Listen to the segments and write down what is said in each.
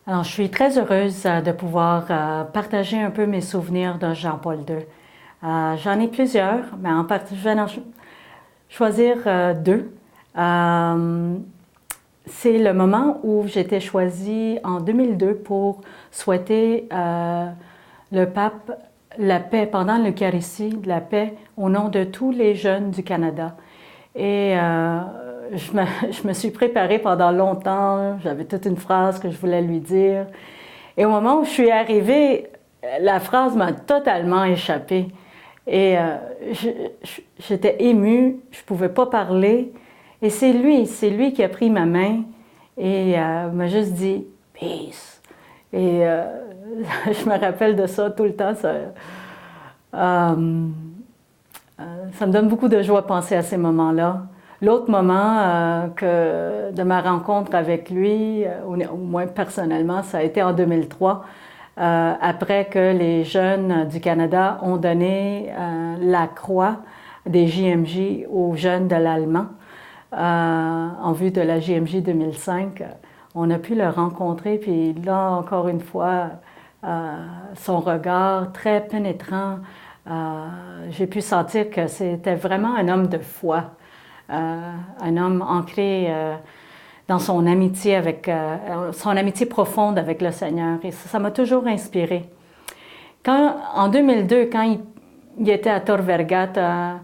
Alors, je suis très heureuse de pouvoir partager un peu mes souvenirs de Jean-Paul II. J'en ai plusieurs, mais en partie, je vais en choisir deux. C'est le moment où j'ai été choisie en 2002 pour souhaiter le pape la paix pendant l'Eucharistie, la paix au nom de tous les jeunes du Canada. Et je me suis préparée pendant longtemps, j'avais toute une phrase que je voulais lui dire. Et au moment où je suis arrivée, la phrase m'a totalement échappé. Et j'étais émue, je ne pouvais pas parler. Et c'est lui qui a pris ma main et m'a juste dit « Peace ». Et je me rappelle de ça tout le temps. Ça me donne beaucoup de joie de penser à ces moments-là. L'autre moment de ma rencontre avec lui, au moins personnellement, ça a été en 2003, après que les jeunes du Canada ont donné la croix des JMJ aux jeunes de l'Allemand. En vue de la JMJ 2005, on a pu le rencontrer, puis là, encore une fois, son regard très pénétrant, j'ai pu sentir que c'était vraiment un homme de foi, un homme ancré dans son amitié profonde avec le Seigneur. Et ça m'a toujours inspirée. En 2002, quand il était à Torvergata,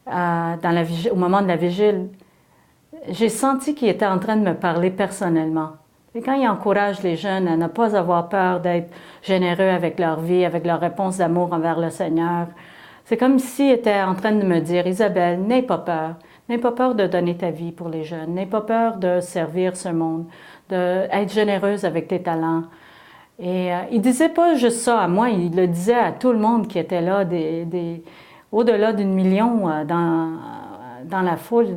au moment de la vigile, j'ai senti qu'il était en train de me parler personnellement. Et quand il encourage les jeunes à ne pas avoir peur d'être généreux avec leur vie, avec leur réponse d'amour envers le Seigneur, c'est comme s'il était en train de me dire « Isabelle, n'aie pas peur de donner ta vie pour les jeunes, n'aie pas peur de servir ce monde, d'être généreuse avec tes talents. » Et il disait pas juste ça à moi, il le disait à tout le monde qui était là, au-delà d'1 million dans la foule.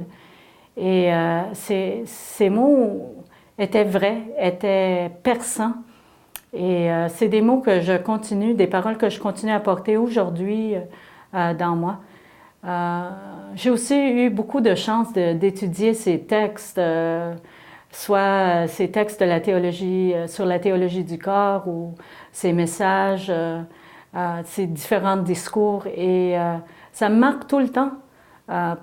Et ces mots étaient vrais, étaient perçants. Et c'est des mots que je continue, des paroles que je continue à porter aujourd'hui dans moi. J'ai aussi eu beaucoup de chance d'étudier ces textes, soit ces textes de la théologie, sur la théologie du corps ou ces messages, ces différents discours. Et ça me marque tout le temps.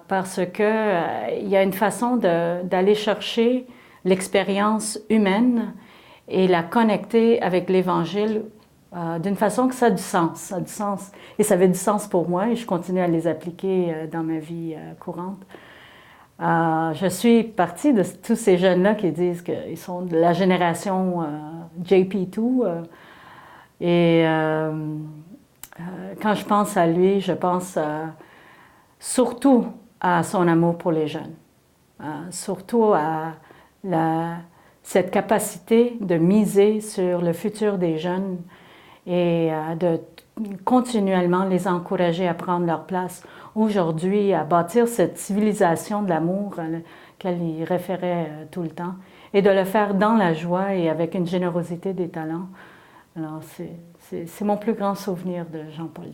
Parce que il y a une façon d'aller chercher l'expérience humaine et la connecter avec l'Évangile d'une façon que ça a du sens. Ça a du sens. Et ça avait du sens pour moi et je continue à les appliquer dans ma vie courante. Je suis partie de tous ces jeunes-là qui disent qu'ils sont de la génération JP2. Et quand je pense à lui, je pense surtout à son amour pour les jeunes, surtout à cette capacité de miser sur le futur des jeunes et de continuellement les encourager à prendre leur place aujourd'hui, à bâtir cette civilisation de l'amour à laquelle il référait tout le temps, et de le faire dans la joie et avec une générosité des talents. Alors, c'est mon plus grand souvenir de Jean-Paul II.